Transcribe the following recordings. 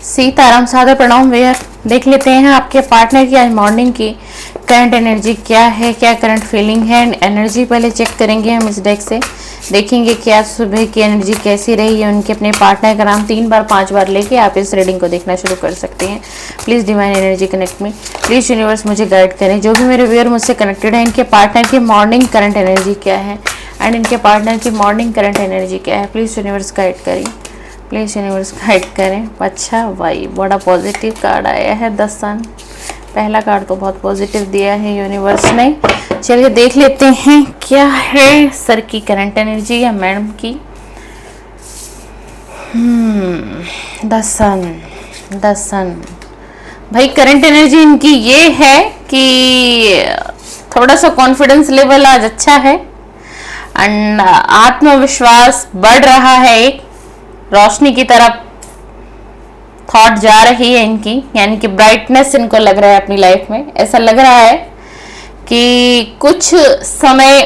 सीताराम सादर प्रणाम वेयर। देख लेते हैं आपके पार्टनर की आज मॉर्निंग की करंट एनर्जी क्या है, क्या करंट फीलिंग है। एनर्जी पहले चेक करेंगे हम इस डेक से, देखेंगे कि आज सुबह की एनर्जी कैसी रही है उनके। अपने पार्टनर का नाम 3 बार 5 बार लेके आप इस रीडिंग को देखना शुरू कर सकते हैं। प्लीज़ डिवाइन एनर्जी कनेक्ट में, प्लीज़ यूनिवर्स मुझे गाइड करें। जो भी मेरे व्यूअर मुझसे कनेक्टेड है, इनके पार्टनर की मॉर्निंग करंट एनर्जी क्या है एंड इनके पार्टनर की मॉर्निंग करंट एनर्जी क्या है। प्लीज़ यूनिवर्स गाइड करें, प्लीज़ यूनिवर्स गाइड करें। अच्छा भाई, बड़ा पॉजिटिव कार्ड आया है द सन। पहला कार्ड तो बहुत पॉजिटिव दिया है यूनिवर्स ने। चलिए देख लेते हैं क्या है सर की करंट एनर्जी या मैडम की। द सन भाई, करंट एनर्जी इनकी ये है कि थोड़ा सा कॉन्फिडेंस लेवल आज अच्छा है एंड आत्मविश्वास बढ़ रहा है। एक रोशनी की तरफ थॉट जा रही है इनकी, यानी कि ब्राइटनेस इनको लग रहा है अपनी लाइफ में। ऐसा लग रहा है कि कुछ समय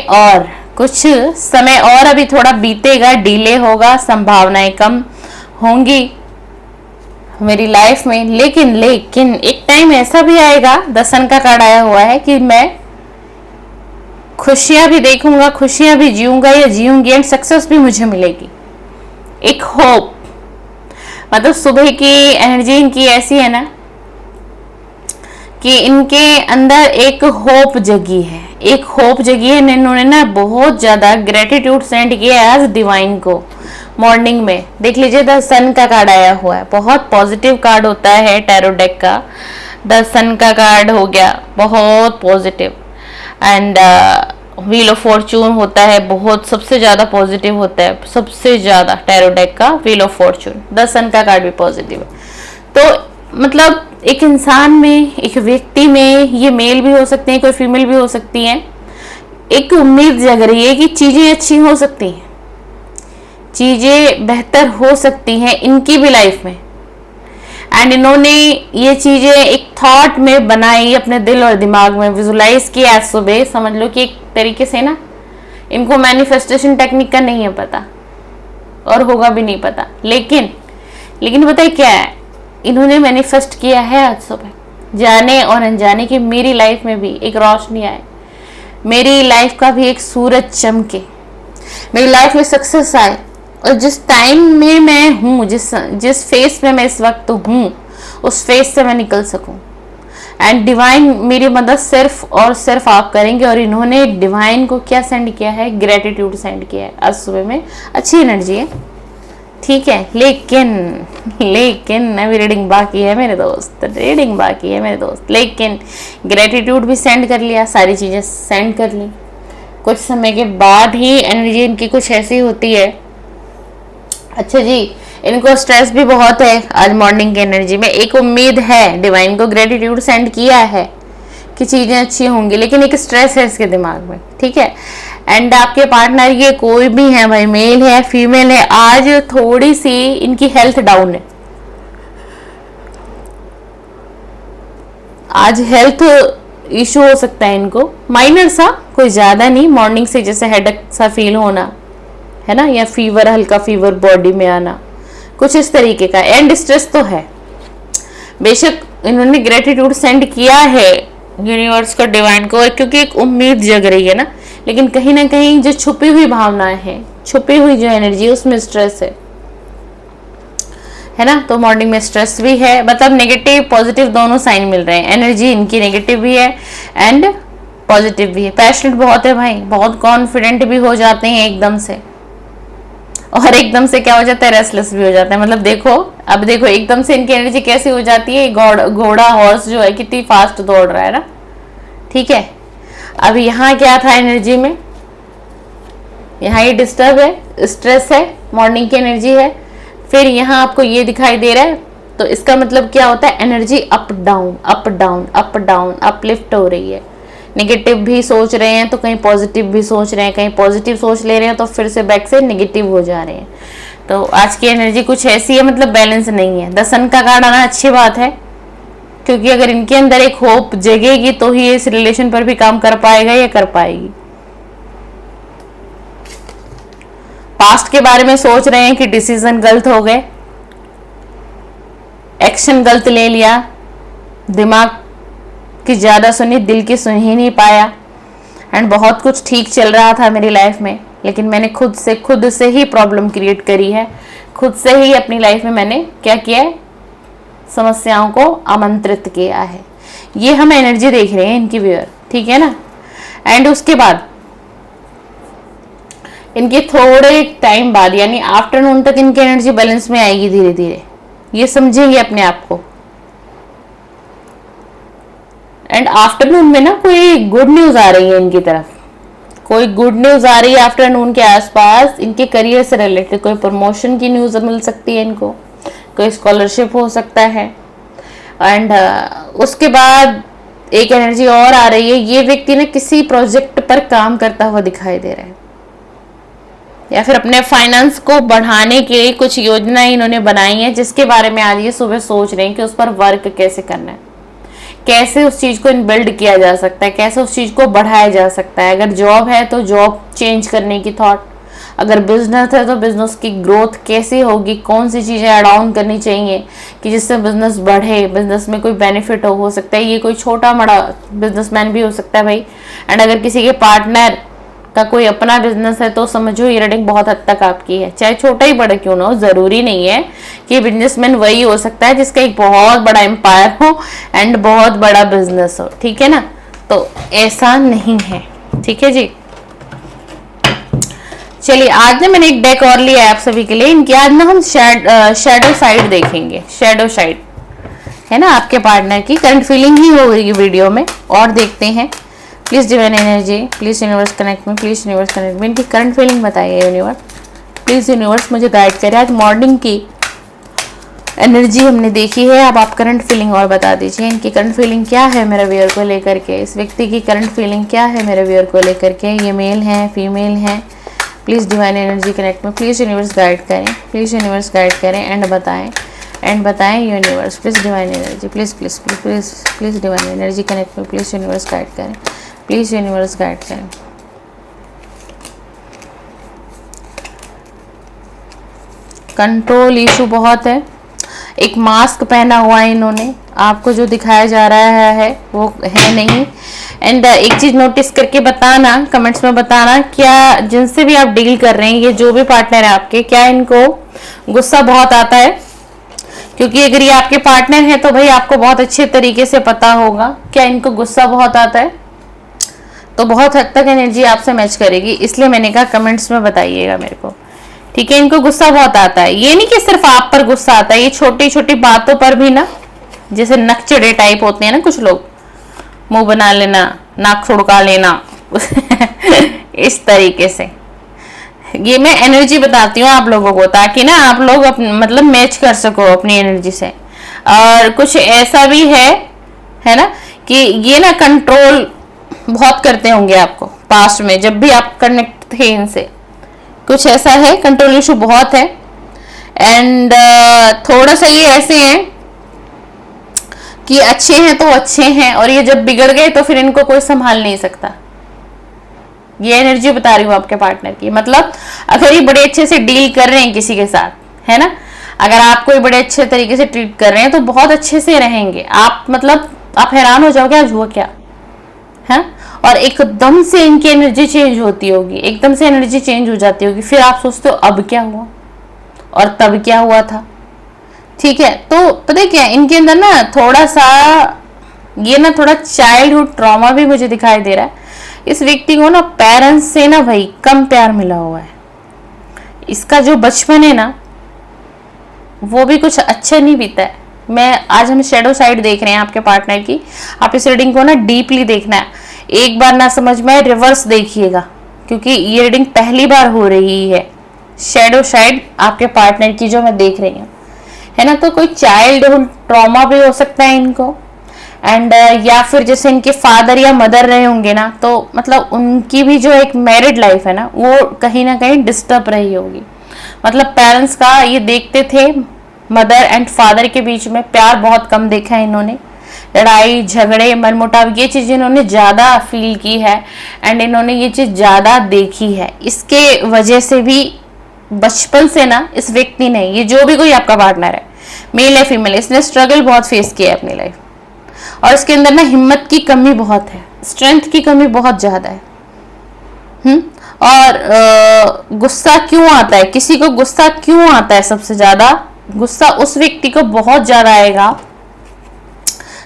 और अभी थोड़ा बीतेगा, डिले होगा, संभावनाएं कम होंगी मेरी लाइफ में। लेकिन एक टाइम ऐसा भी आएगा, द सन का कार्ड आया हुआ है, कि मैं खुशियां भी देखूंगा, खुशियां भी जीऊंगा या जीऊंगी एंड सक्सेस भी मुझे मिलेगी। एक होप, मतलब सुबह की एनर्जी इनकी ऐसी है ना कि इनके अंदर एक होप जगी है, इन्होंने ना बहुत ज्यादा ग्रेटिट्यूड सेंड किया है आज डिवाइन को मॉर्निंग में। देख लीजिए, द सन का कार्ड आया हुआ है, बहुत पॉजिटिव कार्ड होता है टैरो डेक का। द सन का कार्ड हो गया बहुत positive and wheel of Fortune होता है, बहुत सबसे ज्यादा पॉजिटिव होता है, सबसे ज्यादा टैरो डेक का व्हील ऑफ फॉर्चून। द सन का कार्ड भी पॉजिटिव है। तो मतलब एक इंसान में, एक व्यक्ति में, ये मेल भी हो सकते हैं, कोई फीमेल भी हो सकती है, एक उम्मीद जग रही है कि चीजें अच्छी हो सकती हैं, चीजें बेहतर हो सकती हैं इनकी भी लाइफ में। एंड इन्होंने ये चीजें एक थॉट में बनाई, अपने दिल और दिमाग में विजुलाइज किया आज सुबह। समझ लो कि एक तरीके से ना, इनको मैनिफेस्टेशन टेक्निक का नहीं है पता और होगा भी नहीं पता, लेकिन पता है क्या है, इन्होंने मैनिफेस्ट किया है आज सुबह, जाने और अनजाने की मेरी लाइफ में भी एक रोशनी आए, मेरी लाइफ का भी एक सूरज चमके, मेरी लाइफ में सक्सेस आए, और जिस टाइम में मैं हूँ, जिस फेस में मैं इस वक्त हूँ, उस फेस से मैं निकल सकूँ। एंड डिवाइन मेरी मदद सिर्फ और सिर्फ आप करेंगे। और इन्होंने डिवाइन को क्या सेंड किया है, ग्रेटिट्यूड सेंड किया है आज सुबह में। अच्छी एनर्जी है, ठीक है, लेकिन अभी रीडिंग बाकी है मेरे दोस्त, लेकिन ग्रेटिट्यूड भी सेंड कर लिया, सारी चीज़ें सेंड कर ली। कुछ समय के बाद ही एनर्जी इनकी कुछ ऐसी होती है। अच्छा जी, इनको स्ट्रेस भी बहुत है आज मॉर्निंग की एनर्जी में। एक उम्मीद है, डिवाइन को ग्रेटिट्यूड सेंड किया है कि चीज़ें अच्छी होंगी, लेकिन एक स्ट्रेस है इसके दिमाग में, ठीक है। एंड आपके पार्टनर ये कोई भी है भाई, मेल है फीमेल है, आज थोड़ी सी इनकी हेल्थ डाउन है। आज हेल्थ इशू हो सकता है इनको, माइनर सा, कोई ज़्यादा नहीं। मॉर्निंग से जैसे हेडेक सा फील होना है ना, या फीवर, हल्का फीवर बॉडी में आना, कुछ इस तरीके का। एंड स्ट्रेस तो है, बेशक इन्होंने ग्रेटिट्यूड सेंड किया है यूनिवर्स को, डिवाइन को, क्योंकि एक उम्मीद जग रही है ना, लेकिन कहीं ना कहीं जो छुपी हुई भावनाएं हैं, छुपी हुई जो एनर्जी, उसमें स्ट्रेस है ना। तो मॉर्निंग में स्ट्रेस भी है, मतलब नेगेटिव पॉजिटिव दोनों साइन मिल रहे हैं। एनर्जी इनकी नेगेटिव भी है एंड पॉजिटिव भी है। पैशनेट बहुत है भाई, बहुत कॉन्फिडेंट भी हो जाते हैं एकदम से, और एकदम से क्या हो जाता है, रेस्टलेस भी हो जाता है। मतलब देखो, अब देखो एकदम से इनकी एनर्जी कैसी हो जाती है। घोड़ा हॉर्स जो है कितनी फास्ट दौड़ रहा है ना, ठीक है। अब यहाँ क्या था एनर्जी में, यहाँ ये डिस्टर्ब है, स्ट्रेस है, मॉर्निंग की एनर्जी है। फिर यहाँ आपको ये दिखाई दे रहा है, तो इसका मतलब क्या होता है, energy up down up down up down, uplift हो रही है। नेगेटिव भी सोच रहे हैं तो कहीं पॉजिटिव भी सोच रहे हैं, कहीं पॉजिटिव सोच ले रहे हैं तो फिर से बैक से नेगेटिव हो जा रहे हैं। तो आज की एनर्जी कुछ ऐसी है, मतलब बैलेंस नहीं है। द सन का कार्ड आना अच्छी बात है, क्योंकि अगर इनके अंदर एक होप जगेगी तो ही इस रिलेशन पर भी काम कर पाएगा या कर पाएगी। पास्ट के बारे में सोच रहे हैं कि डिसीजन गलत हो गए, एक्शन गलत ले लिया, दिमाग की ज़्यादा सुनी, दिल की सुन ही नहीं पाया। एंड बहुत कुछ ठीक चल रहा था मेरी लाइफ में, लेकिन मैंने खुद से ही प्रॉब्लम क्रिएट करी है। खुद से ही अपनी लाइफ में मैंने क्या किया है, समस्याओं को आमंत्रित किया है। ये हम एनर्जी देख रहे हैं इनकी व्यूअर, ठीक है ना। एंड उसके बाद इनके थोड़े टाइम बाद यानी आफ्टरनून तक इनकी एनर्जी बैलेंस में आएगी धीरे धीरे, ये समझेंगे अपने आप को। एंड आफ्टरनून में ना कोई गुड न्यूज आ रही है इनकी तरफ, कोई गुड न्यूज आ रही है आफ्टरनून के आसपास। इनके करियर से रिलेटेड कोई प्रमोशन की न्यूज मिल सकती है इनको, कोई स्कॉलरशिप हो सकता है। एंड उसके बाद एक एनर्जी और आ रही है, ये व्यक्ति ना किसी प्रोजेक्ट पर काम करता हुआ दिखाई दे रहा है, या फिर अपने फाइनेंस को बढ़ाने के लिए कुछ योजनाएं इन्होंने बनाई है, जिसके बारे में आज ये सुबह सोच रहे हैं कि उस पर वर्क कैसे करना है, कैसे उस चीज को बिल्ड किया जा सकता है, कैसे उस चीज को बढ़ाया जा सकता है। अगर जॉब है तो जॉब चेंज करने की थॉट, अगर बिजनेस है तो बिजनेस की ग्रोथ कैसी होगी, कौन सी चीजें ऐड ऑन करनी चाहिए कि जिससे बिजनेस बढ़े, बिजनेस में कोई बेनिफिट हो सकता है। ये कोई छोटा बड़ा बिजनेसमैन भी हो सकता है भाई। एंड अगर किसी के पार्टनर का कोई अपना बिजनेस है तो समझो ये रीडिंग बहुत हद तक आपकी है, चाहे छोटा ही बड़ा क्यों ना हो। जरूरी नहीं है कि बिजनेसमैन वही हो सकता है जिसका एक बहुत बड़ा एम्पायर हो एंड बहुत बड़ा बिजनेस हो, ठीक है ना। तो ऐसा नहीं है, ठीक है जी। चलिए आज ना मैंने एक डेक और लिया है आप सभी के लिए। इनकी आज ना हम शैडो साइड देखेंगे, शैडो साइड है ना आपके पार्टनर की। करंट फीलिंग ही होगी वीडियो में, और देखते हैं। Please divine energy, please universe connect में, प्लीज यूनिवर्स कनेक्ट में। इनकी करंट फीलिंग बताइए यूनिवर्स, प्लीज यूनिवर्स मुझे गाइड करें। आज मॉर्निंग की एनर्जी हमने देखी है, अब आप करंट फीलिंग और बता दीजिए। इनकी करंट फीलिंग क्या है मेरे व्यूअर को लेकर के, इस व्यक्ति की करंट फीलिंग क्या है मेरे व्यूअर को लेकर के। ये मेल है, फीमेल है। प्लीज़ डिवाइन एनर्जी कनेक्ट में, प्लीज़ यूनिवर्स गाइड करें, प्लीज़ यूनिवर्स गाइड करें एंड बताएं universe. Please divine energy, please please please please please divine energy connect में, प्लीज़ यूनिवर्स गाइड करें, प्लीज़ यूनिवर्स गाइड करें। Control issue बहुत है। एक मास्क पहना हुआ है इन्होंने, आपको जो दिखाया जा रहा है वो है नहीं। एंड एक चीज नोटिस करके बताना, कमेंट्स में बताना, क्या जिनसे भी आप डील कर रहे हैं, ये जो भी पार्टनर है आपके, क्या इनको गुस्सा बहुत आता है? क्योंकि अगर ये आपके पार्टनर है तो भाई आपको बहुत अच्छे तरीके से पता होगा क्या इनको गुस्सा बहुत आता है। तो बहुत हद तक एनर्जी आपसे मैच करेगी, इसलिए मैंने कहा कमेंट्स में बताइएगा मेरे को, ठीक है। इनको गुस्सा बहुत आता है, ये नहीं कि सिर्फ आप पर गुस्सा आता है, ये छोटी छोटी बातों पर भी ना, जैसे नकचड़े टाइप होते हैं ना कुछ लोग, मुंह बना लेना, नाक छुड़का लेना इस तरीके से। ये मैं एनर्जी बताती हूँ आप लोगों को, ताकि ना आप लोग मतलब मैच कर सको अपनी एनर्जी से। और कुछ ऐसा भी है ना कि ये ना कंट्रोल बहुत करते होंगे आपको पास्ट में, जब भी आप कनेक्ट थे इनसे। कुछ ऐसा है, कंट्रोल इशू बहुत है। एंड थोड़ा सा ये ऐसे हैं कि अच्छे हैं तो अच्छे हैं, और ये जब बिगड़ गए तो फिर इनको कोई संभाल नहीं सकता। ये एनर्जी बता रही हूँ आपके पार्टनर की। मतलब अगर ये बड़े अच्छे से डील कर रहे हैं किसी के साथ, है ना, अगर आप कोई बड़े अच्छे तरीके से ट्रीट कर रहे हैं तो बहुत अच्छे से रहेंगे आप। मतलब आप हैरान हो जाओगे आज हुआ क्या है। और एकदम से इनकी एनर्जी चेंज होती होगी, एकदम से एनर्जी चेंज हो जाती होगी, फिर आप सोचते हो अब क्या हुआ और तब क्या हुआ था, ठीक है। तो पता है क्या, इनके अंदर ना थोड़ा सा ये ना थोड़ा चाइल्डहुड ट्रॉमा भी मुझे दिखाई दे रहा है। इस व्यक्ति को ना पेरेंट्स से ना भाई कम प्यार मिला हुआ है। इसका जो बचपन है ना वो भी कुछ अच्छा नहीं बीता है। आज हम शेडो साइड देख रहे हैं आपके पार्टनर की। आप इस रीडिंग को ना डीपली देखना है, एक बार ना समझ में रिवर्स देखिएगा, क्योंकि ये रीडिंग पहली बार हो रही है। शेडो साइड आपके पार्टनर की जो मैं देख रही हूँ, है ना, तो कोई चाइल्डहुड ट्रॉमा भी हो सकता है इनको। एंड या फिर जैसे इनके फादर या मदर रहे होंगे ना, तो मतलब उनकी भी जो एक मैरिड लाइफ है ना वो कहीं ना कहीं डिस्टर्ब रही होगी। मतलब पेरेंट्स का ये देखते थे, मदर एंड फादर के बीच में प्यार बहुत कम देखा है इन्होंने। लड़ाई झगड़े मनमुटाव ये चीज इन्होंने ज्यादा फील की है एंड इन्होंने ये चीज ज्यादा देखी है। इसके वजह से भी बचपन से ना इस व्यक्ति ने, ये जो भी कोई आपका पार्टनर है, मेल है फीमेल, इसने स्ट्रगल बहुत फेस किया है अपनी लाइफ, और इसके अंदर ना हिम्मत की कमी बहुत है, स्ट्रेंथ की कमी बहुत ज्यादा है। और गुस्सा क्यों आता है, किसी को गुस्सा क्यों आता है? सबसे ज्यादा गुस्सा उस व्यक्ति को बहुत ज्यादा आएगा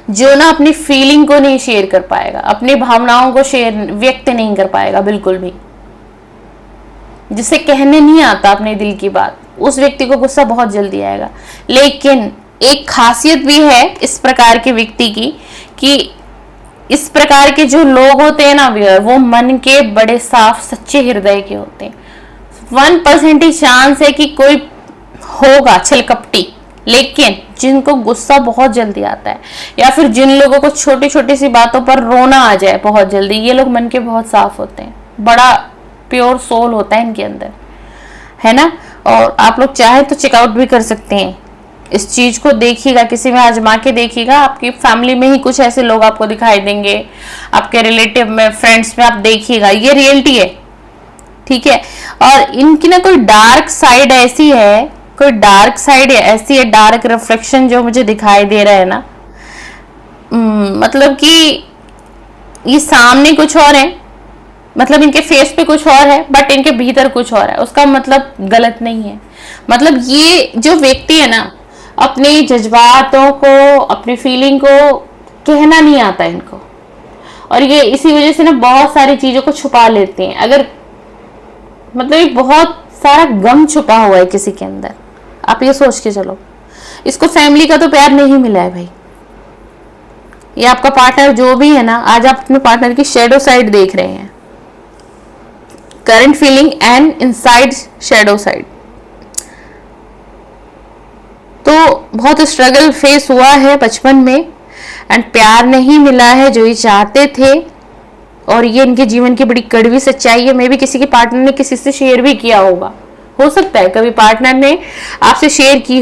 जो ना अपनी फीलिंग को नहीं शेयर कर पाएगा, अपनी भावनाओं को व्यक्त नहीं कर पाएगा बिल्कुल भी, जिसे कहने नहीं आता अपने दिल की बात, उस व्यक्ति को गुस्सा बहुत जल्दी आएगा। लेकिन एक खासियत भी है इस प्रकार के व्यक्ति की कि इस प्रकार के जो लोग होते हैं ना व्यूअर, वो मन के बड़े साफ सच्चे हृदय के होते हैं। 1% ही चांस है कि कोई होगा छलकपटी, लेकिन जिनको गुस्सा बहुत जल्दी आता है, या फिर जिन लोगों को छोटी छोटी सी बातों पर रोना आ जाए बहुत जल्दी, ये लोग मन के बहुत साफ होते हैं, बड़ा प्योर सोल होता है इनके अंदर, है ना। और आप लोग चाहे तो चेकआउट भी कर सकते हैं इस चीज को, देखिएगा, किसी में आजमा के देखिएगा, आपकी फैमिली में ही कुछ ऐसे लोग आपको दिखाई देंगे, आपके रिलेटिव में, फ्रेंड्स में, आप देखिएगा, ये रियलिटी है, ठीक है। और इनकी ना कोई डार्क साइड ऐसी है, कोई डार्क साइड ऐसी है, डार्क रिफ्लेक्शन जो मुझे दिखाई दे रहा है ना, मतलब कि ये सामने कुछ और है, मतलब इनके फेस पे कुछ और है, बट इनके भीतर कुछ और है, उसका मतलब गलत नहीं है। मतलब ये जो व्यक्ति है ना, अपने जज्बातों को, अपनी फीलिंग को कहना नहीं आता इनको, और ये इसी वजह से ना बहुत सारी चीजों को छुपा लेते हैं। अगर मतलब बहुत सारा गम छुपा हुआ है किसी के अंदर, आप ये सोच के चलो, इसको फैमिली का तो प्यार नहीं मिला है भाई। ये आपका पार्टनर जो भी है ना, आज आप अपने पार्टनर की शेडो साइड देख रहे हैं, current feeling and inside shadow side. तो बहुत स्ट्रगल फेस हुआ है बचपन में, एंड प्यार नहीं मिला है जो ये चाहते थे, और ये इनके जीवन की बड़ी कड़वी सच्चाई है। मे भी किसी के पार्टनर ने किसी से शेयर भी किया होगा, हो सकता है कभी पार्टनर ने आपसे शेयर की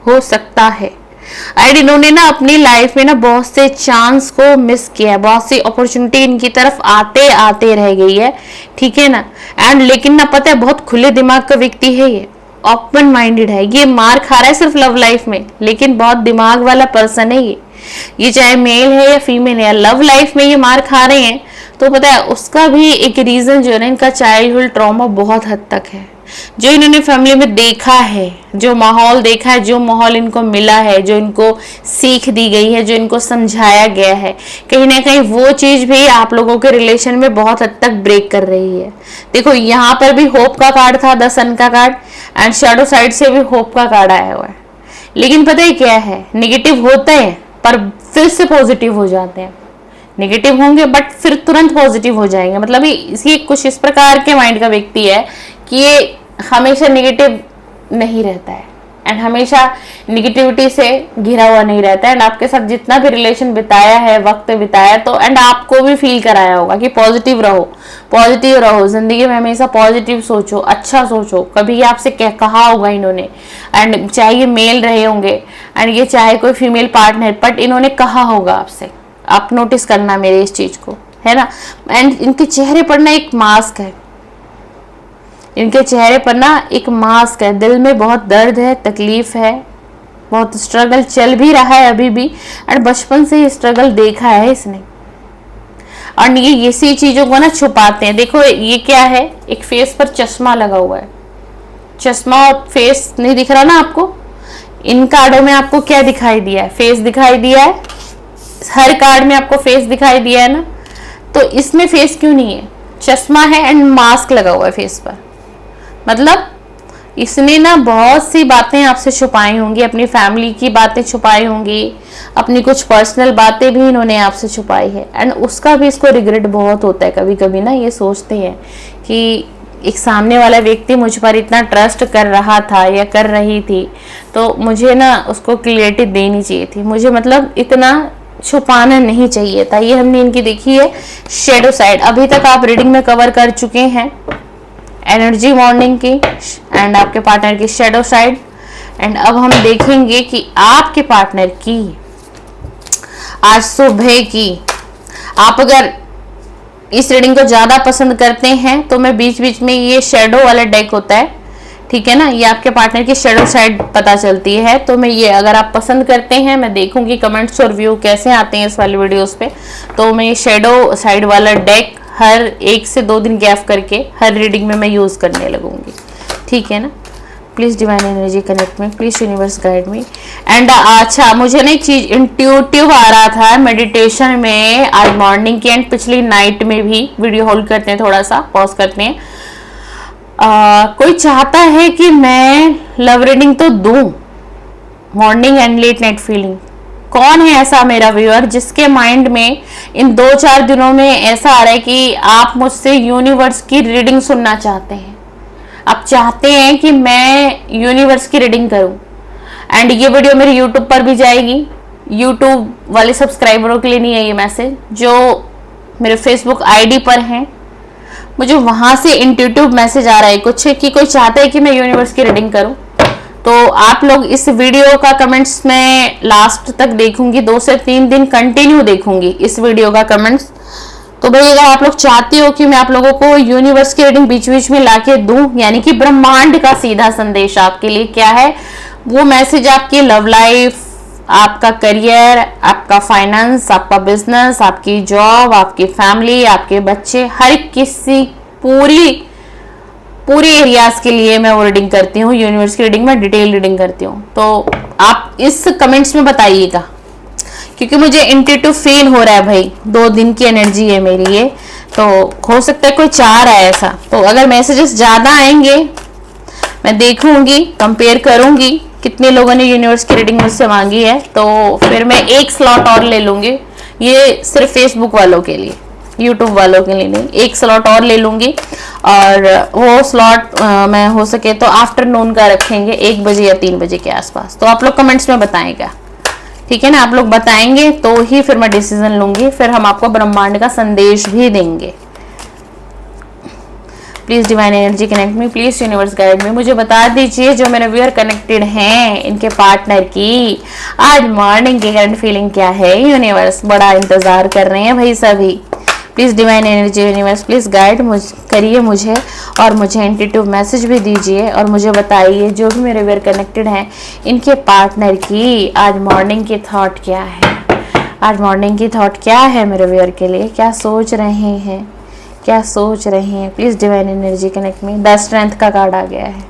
हो सकता है। एंड इन्होंने ना अपनी लाइफ में ना बहुत से चांस को मिस किया है, बहुत सी अपॉर्चुनिटी इनकी तरफ आते आते रह गई है, ठीक है ना। एंड लेकिन ना पता है, बहुत खुले दिमाग का व्यक्ति है ये, ओपन माइंडेड है, ये मार खा रहा है सिर्फ लव लाइफ में, लेकिन बहुत दिमाग वाला पर्सन है ये चाहे मेल है या फीमेल है, लव लाइफ में ये मार खा रहे हैं। तो पता है उसका भी एक रीजन जो है ना, इनका चाइल्डहुड ट्रॉमा बहुत हद तक है, जो इन्होंने फैमिली में देखा है, जो माहौल देखा है, जो माहौल इनको मिला है, जो इनको सीख दी गई है, जो इनको समझाया गया है, कहीं ना कहीं वो चीज भी आप लोगों के रिलेशन में बहुत हद तक ब्रेक कर रही है। देखो यहाँ पर भी होप का कार्ड था, द सन का कार्ड, एंड शैडो साइड से भी होप का कार्ड आया हुआ है। लेकिन पता है क्या है, नेगेटिव होते हैं पर फिर से पॉजिटिव हो जाते हैं, नेगेटिव होंगे बट फिर तुरंत पॉजिटिव हो जाएंगे। मतलब ये कुछ इस प्रकार के माइंड का व्यक्ति है कि ये हमेशा नेगेटिव नहीं रहता है, एंड हमेशा नेगेटिविटी से घिरा हुआ नहीं रहता है। एंड आपके साथ जितना भी रिलेशन बिताया है, वक्त बिताया, तो एंड आपको भी फील कराया होगा कि पॉजिटिव रहो, पॉजिटिव रहो, जिंदगी में हमेशा पॉजिटिव सोचो, अच्छा सोचो। कभी आपसे कहा होगा इन्होंने, एंड चाहे ये मेल रहे होंगे एंड ये चाहे कोई फीमेल पार्टनर, बट इन्होंने कहा होगा आपसे, आप नोटिस करना मेरे इस चीज को, है ना। एंड इनके चेहरे पर ना एक मास्क है, इनके चेहरे पर ना एक मास्क है, दिल में बहुत दर्द है, तकलीफ है, बहुत स्ट्रगल चल भी रहा है अभी भी, और बचपन से ही स्ट्रगल देखा है इसने, और ये इसी चीजों को ना छुपाते हैं। देखो ये क्या है, एक फेस पर चश्मा लगा हुआ है, चश्मा और फेस नहीं दिख रहा ना आपको। इन कार्डों में आपको क्या दिखाई दिया है, फेस दिखाई दिया है, हर कार्ड में आपको फेस दिखाई दिया है ना, तो इसमें फेस क्यों नहीं है, चश्मा है एंड मास्क लगा हुआ है फेस पर। मतलब इसने ना बहुत सी बातें आपसे छुपाई होंगी, अपनी फैमिली की बातें छुपाई होंगी, अपनी कुछ पर्सनल बातें भी इन्होंने आपसे छुपाई है, एंड उसका भी इसको रिग्रेट बहुत होता है। कभी कभी ना ये सोचते हैं कि एक सामने वाला व्यक्ति मुझ पर इतना ट्रस्ट कर रहा था या कर रही थी, तो मुझे ना उसको क्लियरिटी देनी चाहिए थी, मुझे मतलब इतना छुपाना नहीं चाहिए था। ये हमने इनकी देखी है शेडो साइड। अभी तक आप रीडिंग में कवर कर चुके हैं एनर्जी मॉर्निंग की एंड आपके पार्टनर की शेडो साइड, एंड अब हम देखेंगे कि आपके पार्टनर की आज सुबह की, आप अगर इस रीडिंग को ज्यादा पसंद करते हैं तो मैं बीच बीच में, ये शेडो वाला डेक होता है, ठीक है ना। ये आपके पार्टनर की शेडो साइड पता चलती है। तो मैं ये, अगर आप पसंद करते हैं, मैं देखूंगी कमेंट्स और व्यू कैसे आते हैं इस वाली वीडियोस पे, तो मैं ये शेडो साइड वाला डेक हर 1 से 2 दिन गैप करके हर रीडिंग में मैं यूज करने लगूंगी, ठीक है ना। Please divine energy connect me, please universe guide me. And अच्छा, मुझे ना एक चीज इंट्यूटिव आ रहा था मेडिटेशन में आज मॉर्निंग की एंड पिछली नाइट में भी। वीडियो होल्ड करते हैं, थोड़ा सा पॉज करते हैं। कोई चाहता है कि मैं लव रीडिंग तो दूं, morning and let night feeling. कौन है ऐसा मेरा व्यूअर जिसके माइंड में इन 2-4 दिनों में ऐसा आ रहा है कि आप मुझसे यूनिवर्स की रीडिंग सुनना चाहते हैं, आप चाहते हैं कि मैं यूनिवर्स की रीडिंग करूं। एंड ये वीडियो मेरे यूट्यूब पर भी जाएगी। यूट्यूब वाले सब्सक्राइबरों के लिए नहीं है ये मैसेज, जो मेरे फेसबुक आईडी पर हैं, मुझे वहां से इंट्यूटिव मैसेज आ रहा है कुछ कि कोई चाहता है कि मैं यूनिवर्स की रीडिंग करूं। तो आप लोग इस वीडियो का कमेंट्स में लास्ट तक देखूंगी, 2 से 3 दिन कंटिन्यू देखूंगी इस वीडियो का कमेंट्स। तो भाई अगर आप लोग चाहते हो कि मैं आप लोगों को यूनिवर्स की रीडिंग बीच बीच में लाके दूं, यानी कि ब्रह्मांड का सीधा संदेश आपके लिए क्या है, वो मैसेज आपकी लव लाइफ, आपका करियर, आपका फाइनेंस, आपका बिजनेस, आपकी जॉब, आपकी फैमिली, आपके बच्चे, हर किसी पूरी एरियाज के लिए मैं वो रीडिंग करती हूँ। यूनिवर्स की रीडिंग में डिटेल रीडिंग करती हूँ। तो आप इस कमेंट्स में बताइएगा, क्योंकि मुझे इंट्यूटिव फील हो रहा है भाई, 2 दिन की एनर्जी है मेरी ये। तो हो सकता है कोई चाह रहा है ऐसा। तो अगर मैसेजेस ज्यादा आएंगे मैं देखूंगी, कंपेयर करूंगी कितने लोगों ने यूनिवर्स की रीडिंग मुझसे मांगी है, तो फिर मैं एक स्लॉट और ले लूंगी। ये सिर्फ फेसबुक वालों के लिए, यूट्यूब वालों के लिए नहीं, एक स्लॉट और ले लूंगी। और वो स्लॉट मैं हो सके तो आफ्टरनून का रखेंगे, 1 बजे या 3 बजे के आसपास। तो आप लोग कमेंट्स में बताएगा, ठीक है ना। आप लोग बताएंगे तो ही फिर मैं डिसीजन लूंगी, फिर हम आपको ब्रह्मांड का संदेश भी देंगे। Please divine energy connect me, please universe guide me. मुझे बता दीजिए जो मेरे व्यूअर कनेक्टेड हैं, इनके पार्टनर की आज मॉर्निंग की करंट फीलिंग क्या है। यूनिवर्स बड़ा इंतजार कर रहे हैं भाई सभी। Please divine energy universe please guide करिए मुझे, और मुझे इंट्यूटिव मैसेज भी दीजिए, और मुझे बताइए जो भी मेरे व्यूअर कनेक्टेड हैं इनके पार्टनर की आज मॉर्निंग की थॉट क्या है। आज मॉर्निंग की थॉट क्या है मेरे व्यूअर के लिए, क्या सोच रहे हैं, क्या सोच रहे हैं। Please divine energy connect me. 10 strength का कार्ड आ गया है,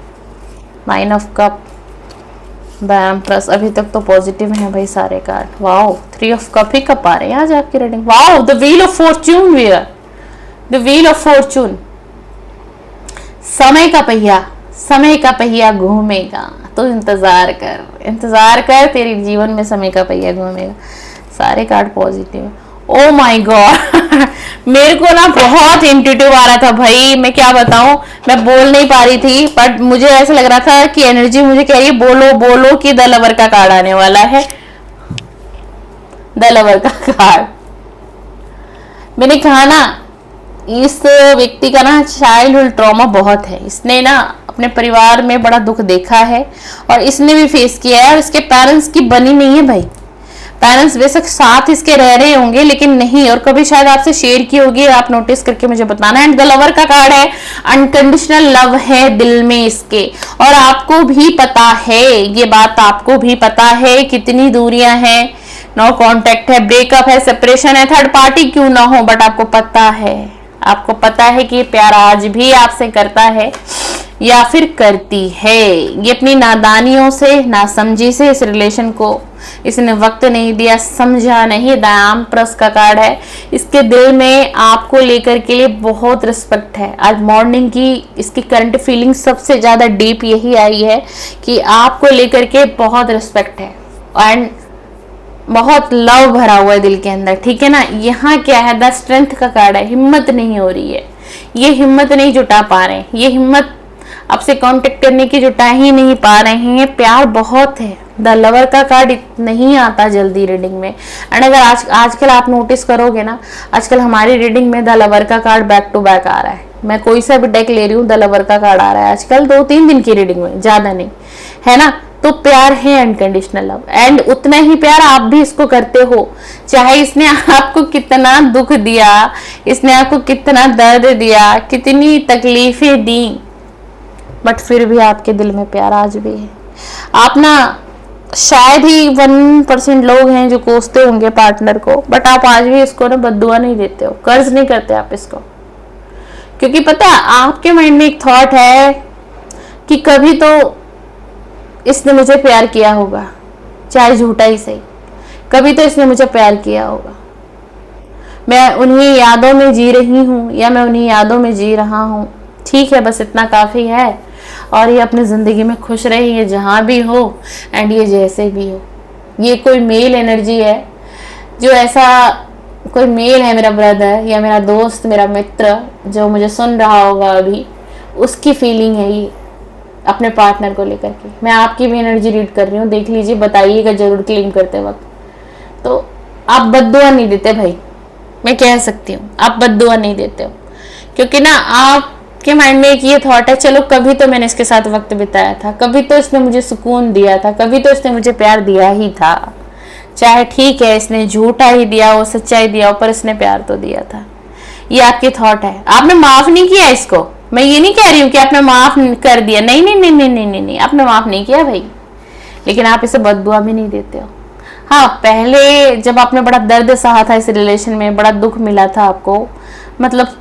9 ऑफ कप, द एम्प्रेस। अभी तक तो पॉजिटिव है भाई सारे कार्ड। वाओ, 3 ऑफ कप ही कप आ रहे हैं आज आपकी reading. Wow, the wheel of fortune where, the wheel of fortune. समय का पहिया घूमेगा, तो इंतजार कर, तेरे जीवन में समय का पहिया घूमेगा। सारे कार्ड पॉजिटिव है। ओ माय गॉड, मेरे को ना बहुत इंट्यूटिव आ रहा था भाई, मैं क्या बताऊं, मैं बोल नहीं पा रही थी, बट मुझे ऐसा लग रहा था कि एनर्जी मुझे कह रही है बोलो बोलो कि द लवर का कार्ड आने वाला है। द लवर का कार्ड, मैंने कहा ना इस व्यक्ति का ना चाइल्डहुड ट्रॉमा बहुत है। इसने ना अपने परिवार में बड़ा दुख देखा है और इसने भी फेस किया है, और इसके पेरेंट्स की बनी नहीं है भाई। पेरेंट्स बेशक साथ इसके रह रहे होंगे लेकिन नहीं, और कभी शायद आपसे शेयर की होगी, आप नोटिस करके मुझे बताना। एंड द लवर का कार्ड है, अनकंडीशनल लव है दिल में इसके, और आपको भी पता है ये बात, आपको भी पता है कितनी दूरियां हैं, नो कांटेक्ट है, ब्रेकअप है, सेपरेशन है, थर्ड पार्टी क्यों ना हो, बट आपको पता है कि ये प्यार आज भी आपसे करता है या फिर करती है। ये अपनी नादानियों से, नासमझी से इस रिलेशन को इसने वक्त नहीं दिया, समझा नहीं। द एम्प्रेस का कार्ड है, इसके दिल में आपको लेकर के लिए बहुत रिस्पेक्ट है। आज मॉर्निंग की इसकी करंट फीलिंग सबसे ज्यादा डीप यही आई है कि आपको लेकर के बहुत रिस्पेक्ट है एंड बहुत लव भरा हुआ है दिल के अंदर, ठीक है ना। यहाँ क्या है, द स्ट्रेंथ का कार्ड है, हिम्मत नहीं हो रही है, ये हिम्मत नहीं जुटा पा रहे हैं, ये हिम्मत आपसे कांटेक्ट करने की जुटा ही नहीं पा रहे हैं। प्यार बहुत है। द लवर का कार्ड नहीं आता जल्दी रीडिंग में। एंड अगर आजकल आप नोटिस करोगे ना, आजकल हमारी रीडिंग में द लवर का कार्ड बैक टू बैक आ रहा है। मैं कोई सा भी डेक ले रही हूँ, द लवर का कार्ड आ रहा है आजकल, 2-3 दिन की रीडिंग में, ज्यादा नहीं, है ना। तो प्यार है अनकंडीशनल लव, एंड उतना ही प्यार आप भी इसको करते हो, चाहे इसने आपको कितना दुख दिया, इसने आपको कितना दर्द दिया, कितनी तकलीफें दी, बट फिर भी आपके दिल में प्यार आज भी है। आप ना शायद ही 1% लोग हैं जो कोसते होंगे पार्टनर को, बट आप आज भी इसको ना बद्दुआ नहीं देते हो, कर्ज नहीं करते आप इसको। क्योंकि पता है आपके माइंड में एक थॉट है कि कभी तो इसने मुझे प्यार किया होगा, चाहे झूठा ही सही, कभी तो इसने मुझे प्यार किया होगा। मैं उन्हीं यादों में जी रही हूँ या मैं उन्हीं यादों में जी रहा हूँ, ठीक है, बस इतना काफ़ी है। और ये अपनी ज़िंदगी में खुश रहे, ये जहाँ भी हो एंड ये जैसे भी हो। ये कोई मेल एनर्जी है, जो ऐसा कोई मेल है, मेरा ब्रदर या मेरा दोस्त, मेरा मित्र जो मुझे सुन रहा होगा अभी, उसकी फीलिंग है ये अपने पार्टनर को लेकर के। मैं आपकी भी एनर्जी रीड कर रही हूँ, देख लीजिए, बताइएगा जरूर क्लेम करते वक्त। तो आप बद्दुआ नहीं देते भाई, मैं कह सकती हूँ आप बद्दुआ नहीं देते हो। क्योंकि ना आपके माइंड में एक ये थॉट है, चलो कभी तो मैंने इसके साथ वक्त बिताया था, कभी तो इसने मुझे सुकून दिया था, कभी तो इसने मुझे प्यार दिया ही था, चाहे ठीक है इसने झूठा ही दिया हो, सच्चाई दिया हो, पर इसने प्यार तो दिया था। ये आपकी थॉट है। आपने माफ नहीं किया इसको, मैं ये नहीं कह रही हूँ कि आपने माफ कर दिया, नहीं नहीं नहीं नहीं नहीं नहीं, नहीं। आपने माफ नहीं किया भाई, लेकिन आप इसे बददुआ भी नहीं देते हो। हाँ, पहले जब आपने बड़ा दर्द सहा था इस रिलेशन में, बड़ा दुख मिला था आपको, मतलब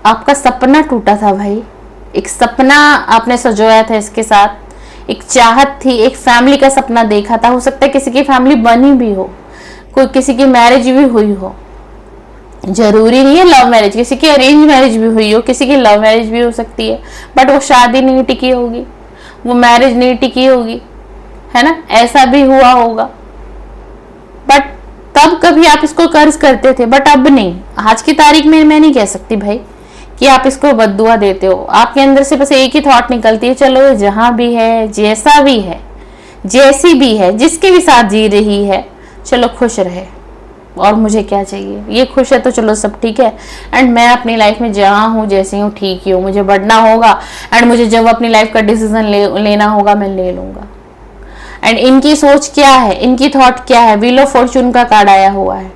आपका सपना टूटा था भाई, एक सपना आपने सजोया था इसके साथ, एक चाहत थी, एक फैमिली का सपना देखा था। हो सकता है किसी की फैमिली बनी भी हो, कोई किसी की मैरिज भी हुई हो, जरूरी नहीं है लव मैरिज, किसी की अरेंज मैरिज भी हुई हो, किसी की लव मैरिज भी हो सकती है, बट वो शादी नहीं टिकी होगी, वो मैरिज नहीं टिकी होगी, है ना, ऐसा भी हुआ होगा। बट तब कभी आप इसको कर्ज करते थे, बट अब नहीं। आज की तारीख में मैं नहीं कह सकती भाई कि आप इसको बद्दुआ देते हो। आपके अंदर से बस एक ही थॉट निकलती है, चलो जहां भी है, जैसा भी है, जैसी भी है, जिसके भी साथ जी रही है, चलो खुश रहे, और मुझे क्या चाहिए, ये खुश है तो चलो सब ठीक है। एंड मैं अपनी लाइफ में जहाँ हूँ, जैसी हूँ, ठीक ही हूँ। मुझे बढ़ना होगा एंड मुझे जब अपनी लाइफ का डिसीजन लेना होगा, मैं ले लूंगा। एंड इनकी सोच क्या है, इनकी थॉट क्या है, व्हील ऑफ फॉर्चून का कार्ड आया हुआ है,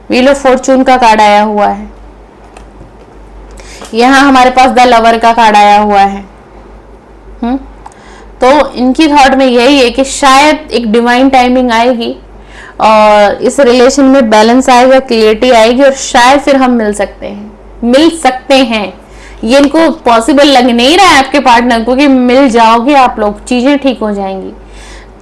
व्हील ऑफ फॉर्चून का कार्ड आया हुआ है। यहाँ हमारे पास द लवर का कार्ड आया हुआ है। तो इनकी थॉट में यही है कि शायद एक डिवाइन टाइमिंग आएगी और इस रिलेशन में बैलेंस आएगा, क्लियरिटी आएगी, और शायद फिर हम मिल सकते हैं। ये इनको पॉसिबल लग नहीं रहा है आपके पार्टनर को कि मिल जाओगे आप लोग, चीजें ठीक हो जाएंगी।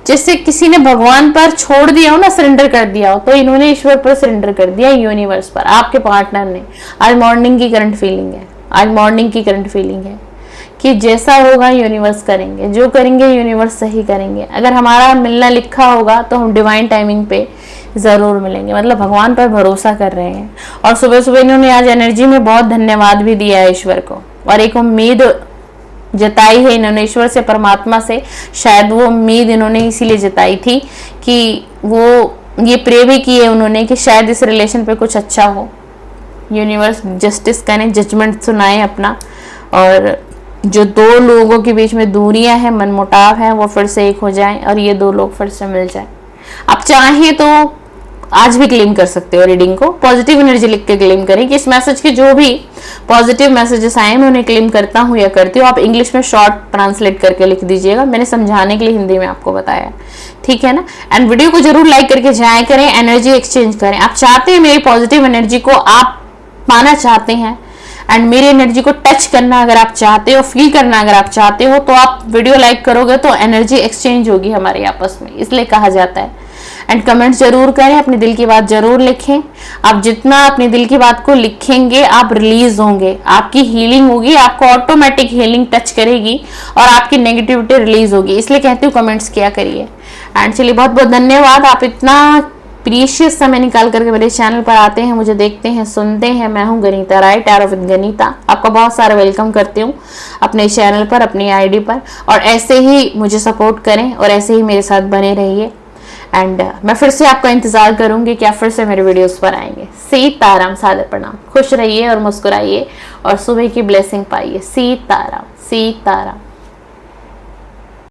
जैसे किसी ने भगवान पर छोड़ दिया हो ना, सरेंडर कर दिया हो, तो इन्होंने ईश्वर पर सरेंडर कर दिया, यूनिवर्स पर, आपके पार्टनर ने। आज मॉर्निंग की करंट फीलिंग है, आज मॉर्निंग की करंट फीलिंग है कि जैसा होगा यूनिवर्स करेंगे, जो करेंगे यूनिवर्स सही करेंगे। अगर हमारा मिलना लिखा होगा तो हम डिवाइन टाइमिंग पे जरूर मिलेंगे, मतलब भगवान पर भरोसा कर रहे हैं। और सुबह सुबह इन्होंने आज एनर्जी में बहुत धन्यवाद भी दिया है ईश्वर को, और एक उम्मीद जताई है इन्होंने ईश्वर से, परमात्मा से। शायद वो उम्मीद इन्होंने इसीलिए जताई थी कि वो ये प्रे भी की है उन्होंने कि शायद इस रिलेशन पे कुछ अच्छा हो, यूनिवर्स जस्टिस करें, जजमेंट सुनाए अपना, और जो दो लोगों के बीच में दूरियां हैं, मनमुटाव है, वो फिर से एक हो जाएं और ये दो लोग फिर से मिल जाएं। आप चाहें तो आज भी क्लेम कर सकते हो रीडिंग को, पॉजिटिव एनर्जी लिख के क्लेम करें कि इस मैसेज के जो भी पॉजिटिव मैसेजेस आए मैं उन्हें क्लेम करता हूँ या करती हूँ। आप इंग्लिश में शॉर्ट ट्रांसलेट करके लिख दीजिएगा, मैंने समझाने के लिए हिंदी में आपको बताया, ठीक है ना। एंड वीडियो को जरूर लाइक करके जाया करें, एनर्जी एक्सचेंज करें। आप चाहते हैं मेरी पॉजिटिव एनर्जी को आप पाना चाहते हैं एंड मेरी एनर्जी को टच करना अगर आप चाहते हो, फील करना अगर आप चाहते हो, तो आप वीडियो लाइक करोगे तो एनर्जी एक्सचेंज होगी हमारे आपस में, इसलिए कहा जाता है। एंड कमेंट जरूर करें, अपने दिल की बात जरूर लिखें। आप जितना अपने दिल की बात को लिखेंगे आप रिलीज होंगे, आपकी हीलिंग होगी, आपको ऑटोमेटिक हीलिंग टच करेगी और आपकी नेगेटिविटी रिलीज होगी। इसलिए कहती हूँ कमेंट्स किया करिए। एंड चलिए, बहुत बहुत धन्यवाद, आप इतना प्रीशियस समय निकाल करके मेरे चैनल पर आते हैं, मुझे देखते हैं, सुनते हैं। मैं हूं गनीता राय, टैरो विद गनीता। आपका बहुत सारा वेलकम करती हूं अपने चैनल पर, अपनी आईडी पर, और ऐसे ही मुझे सपोर्ट करें और ऐसे ही मेरे साथ बने रहिए। एंड मैं फिर से आपका इंतजार करूंगी कि आप फिर से मेरे वीडियोस पर आएंगे। सीताराम, सादर प्रणाम, खुश रहिए और मुस्कुराइए और सुबह की ब्लेसिंग पाइए। सीताराम, सीताराम।